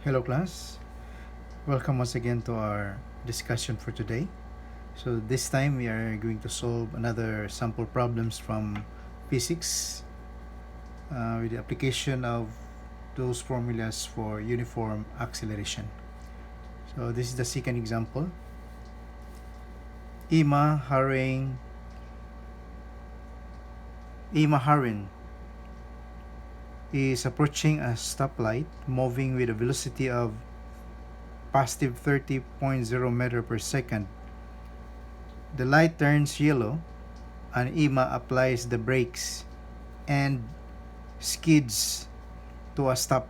Hello class, welcome once again to our discussion for today. So this time we are going to solve another sample problems from physics with the application of those formulas for uniform acceleration. So this is the second example. Ima Harin is approaching a stoplight moving with a velocity of positive 30.0 meter per second. The light turns yellow and Ima applies the brakes and skids to a stop.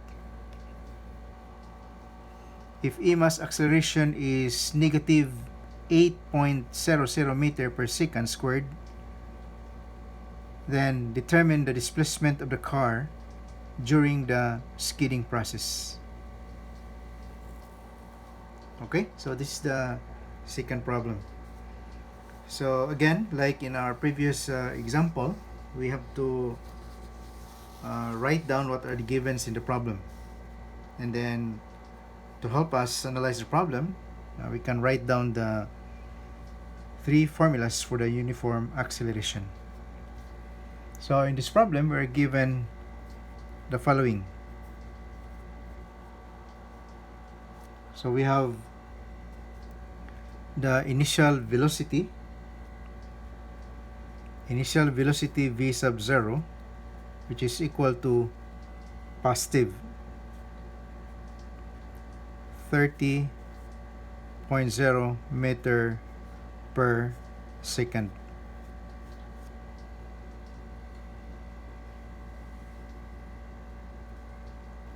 If Ima's acceleration is negative 8.00 meter per second squared, then determine the displacement of the car during the skidding process. Okay, so this is the second problem. So again, like in our previous example, we have to write down what are the givens in the problem. And then to help us analyze the problem, we can write down the three formulas for the uniform acceleration. So in this problem, we're given the following. So we have the initial velocity v sub 0, which is equal to positive 30.0 meter per second.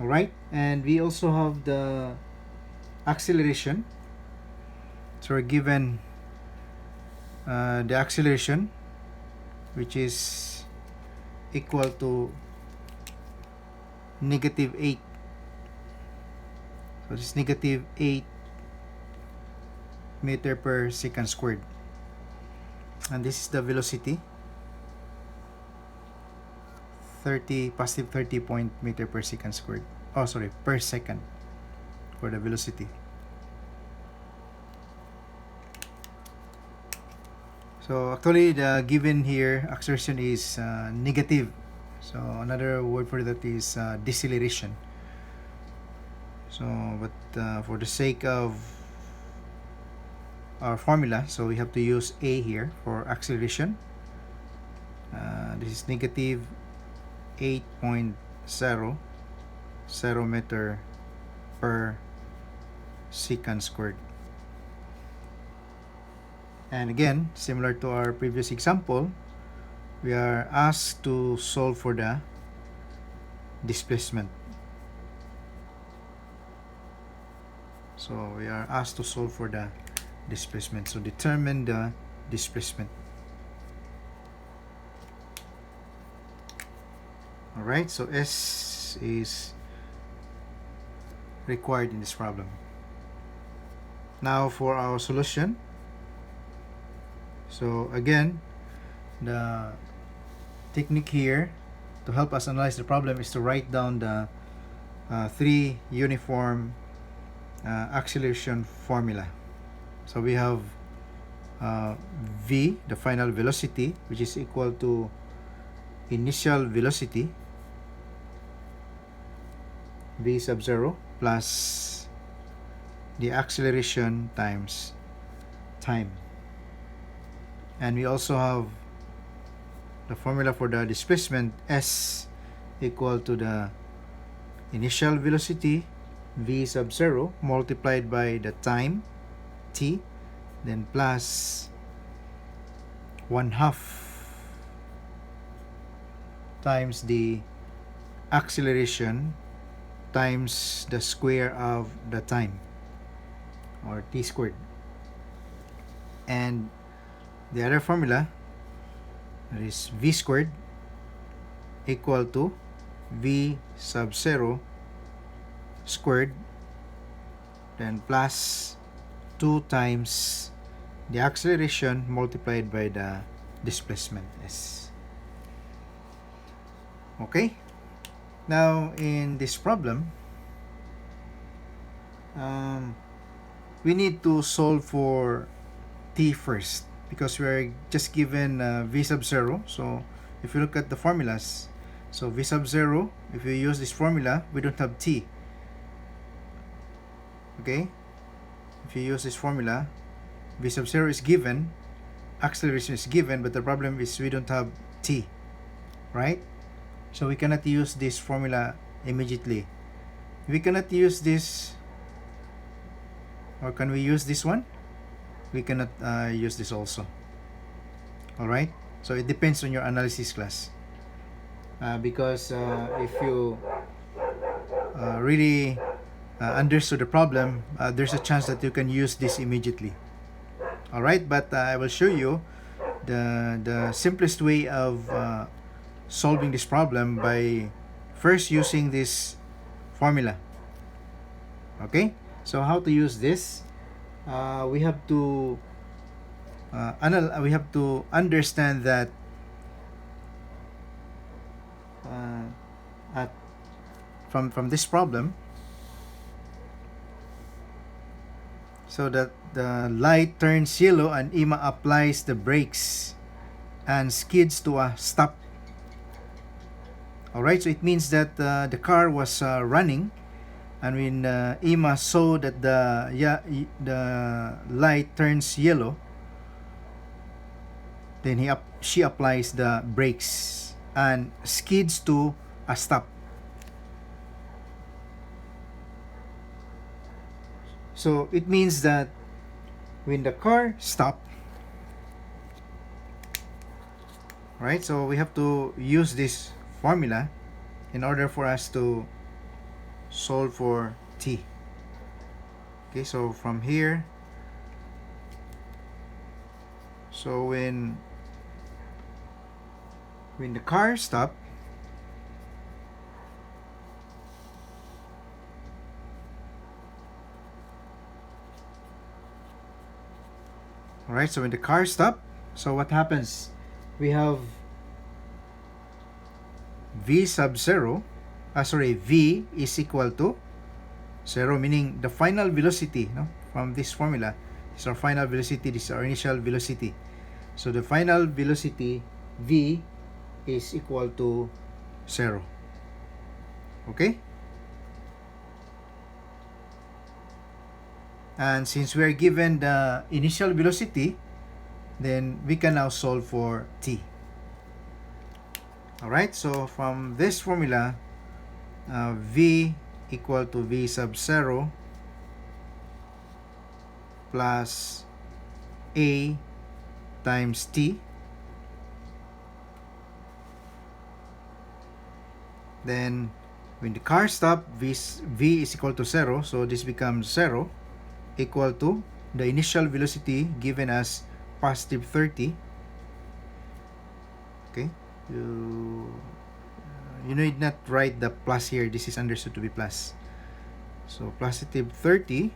Alright, and we also have the acceleration. So we're given the acceleration, which is equal to negative 8. So this is negative 8 meter per second squared. And this is the velocity, positive 30 meter per second squared. Per second for the velocity. So actually the given here acceleration is negative. So another word for that is deceleration. So but for the sake of our formula, so we have to use A here for acceleration. This is negative 8.00 meter per second squared. And again, similar to our previous example, we are asked to solve for the displacement. So we are asked to solve for the displacement. So determine the displacement. Alright, so S is required in this problem. Now for our solution. So again, the technique here to help us analyze the problem is to write down the three uniform acceleration formula. So we have V, the final velocity, which is equal to initial velocity v sub 0 plus the acceleration times time. And we also have the formula for the displacement, S equal to the initial velocity v sub 0 multiplied by the time t, then plus 1/2 times the acceleration times the square of the time, or t squared. And the other formula, that is v squared equal to v sub 0 squared, then plus 2 times the acceleration multiplied by the displacement S. Okay, now in this problem, we need to solve for t first because we're just given v sub 0. So if you look at the formulas, so v sub 0, if you use this formula, we don't have t. Okay, if you use this formula, v sub 0 is given, acceleration is given, but the problem is we don't have t, right? So we cannot use this formula immediately. We cannot use this, or can we use this one? We cannot use this also. Alright, so it depends on your analysis class, because if you really understood the problem, there's a chance that you can use this immediately. Alright, but I will show you the simplest way of solving this problem by first using this formula. Okay, so how to use this? We have to understand that from this problem, so that the light turns yellow and Ima applies the brakes and skids to a stop. Alright, so it means that the car was running, and when Ima saw that the light turns yellow, then she applies the brakes and skids to a stop. So it means that when the car stopped, right, so we have to use this formula in order for us to solve for t. Okay, so from here, so when the car stopped, alright, so when the car stopped, so what happens? We have v sub 0, v is equal to 0, meaning the final velocity, no? From this formula, this is our final velocity, this is our initial velocity. So the final velocity v is equal to 0. Okay? And since we are given the initial velocity, then we can now solve for t. Alright, so from this formula, v equal to v sub 0 plus a times t. Then when the car stops, v is equal to 0, so this becomes 0, equal to the initial velocity given as positive 30. Okay, you need not write the plus here, this is understood to be plus. So positive 30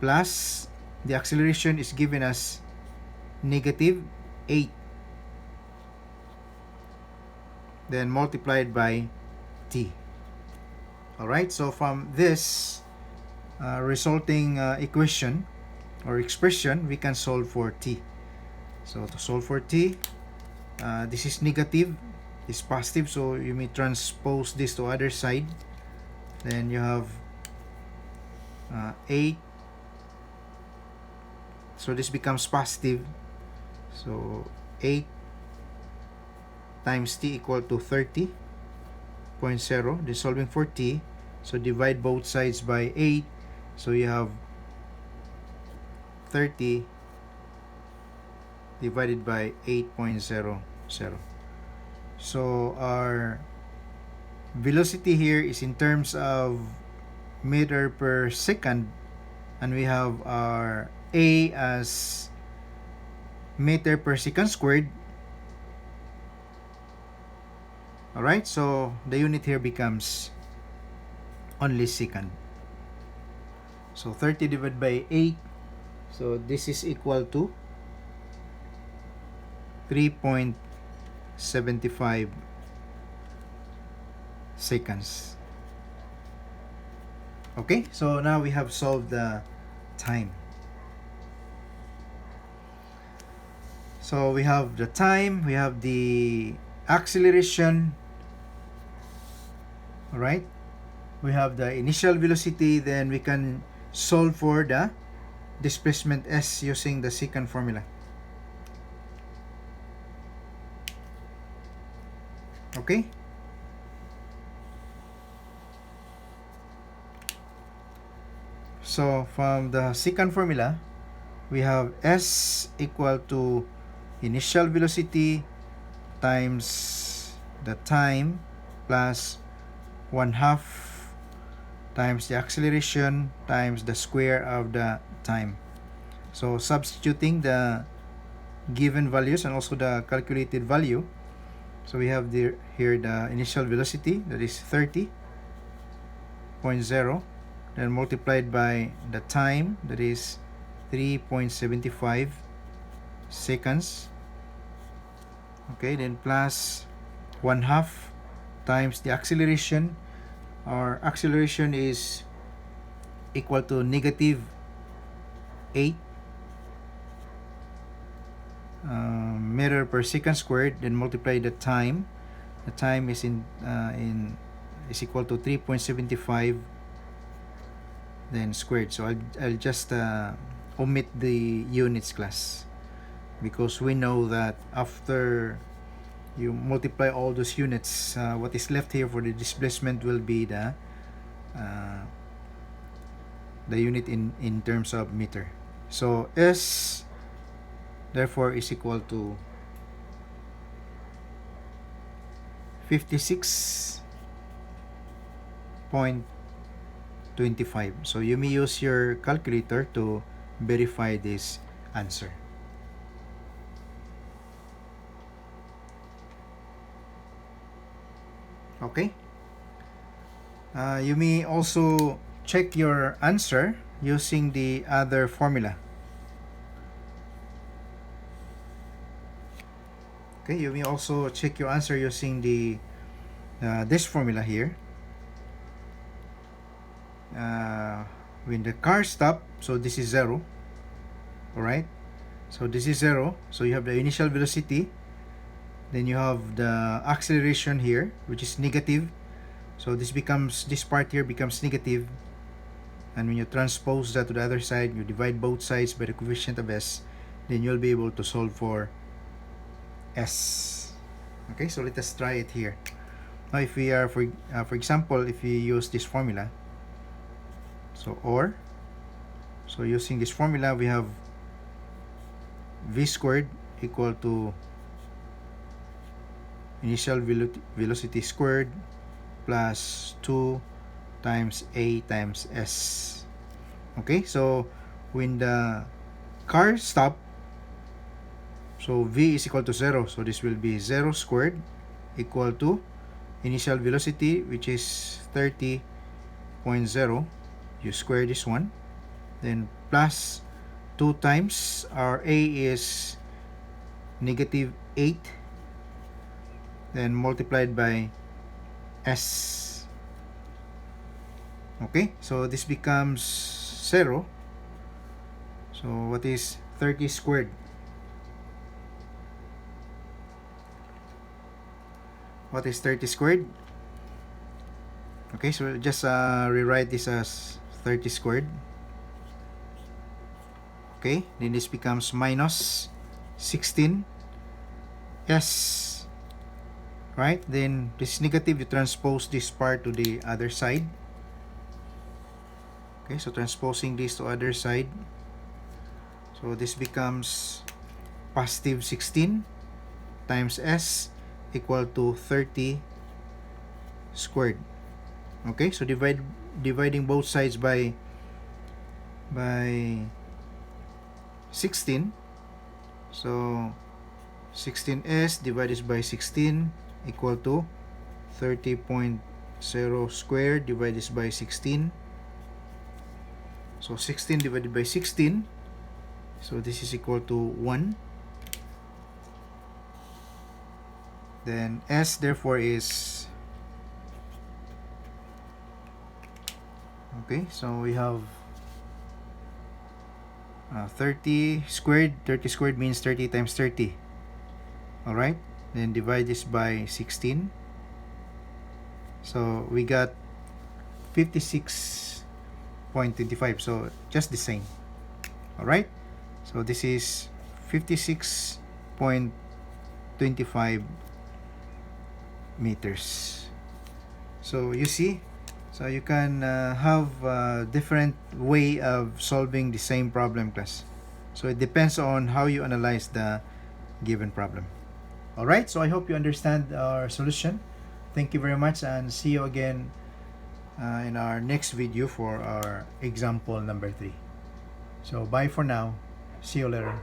plus the acceleration is given as negative 8, then multiplied by t. Alright, so from this resulting equation or expression, we can solve for t. So to solve for t, this is negative, is positive, so you may transpose this to other side. Then you have 8, so this becomes positive, so 8 times t equal to 30.0. Then solving for t, so divide both sides by 8, so you have 30 divided by 8.00. So our velocity here is in terms of meter per second, and we have our a as meter per second squared. Alright, so the unit here becomes only second. So 30 divided by 8, so this is equal to 3.75 seconds. Okay, so now we have solved the time. So we have the time, we have the acceleration, all right? We have the initial velocity, then we can solve for the displacement s using the secant formula. Okay? So from the secant formula, we have s equal to initial velocity times the time plus 1/2 times the acceleration times the square of the time. So substituting the given values and also the calculated value, so we have here the initial velocity, that is 30.0, then multiplied by the time, that is 3.75 seconds. Okay, then plus 1/2 times the acceleration. Our acceleration is equal to negative 8 meter per second squared, then multiply the time. The time is is equal to 3.75 then squared. So I'll just omit the units class, because we know that after you multiply all those units, what is left here for the displacement will be the unit in terms of meter. So S therefore is equal to 56.25. So you may use your calculator to verify this answer. Okay. You may also check your answer using the other formula. Okay, you may also check your answer using the this formula here. When the car stop, so this is 0. Alright, so this is 0. So you have the initial velocity, then you have the acceleration here, which is negative. So this part here becomes negative, and when you transpose that to the other side, you divide both sides by the coefficient of s, then you'll be able to solve for s. Okay, so let us try it here. Now if we are, for example, if we use this formula, so using this formula, we have v squared equal to initial velocity squared plus 2 times a times s. Okay, so when the car stop, so v is equal to 0, so this will be 0 squared equal to initial velocity, which is 30.0. You square this one, then plus 2 times our a is negative 8, then multiplied by s. Okay, so this becomes 0. So what is 30 squared? What is 30 squared? Okay, so just rewrite this as 30 squared. Okay, then this becomes minus 16 s. Right, then this is negative, you transpose this part to the other side. Okay, so transposing this to other side, so this becomes positive 16 times s equal to 30 squared. Okay, so dividing both sides by 16, so 16s divided by 16 equal to 30.0 squared divided by 16. So 16 divided by 16, so this is equal to 1. Then s therefore is, Okay, so we have 30 squared. 30 squared means 30 times 30. Alright, then divide this by 16. So we got 56.25, so just the same. Alright, so this is 56.25 meters. So you see, so you can have a different way of solving the same problem, class. So it depends on how you analyze the given problem. Alright, so I hope you understand our solution. Thank you very much, and see you again in our next video for our example number 3. So bye for now. See you later.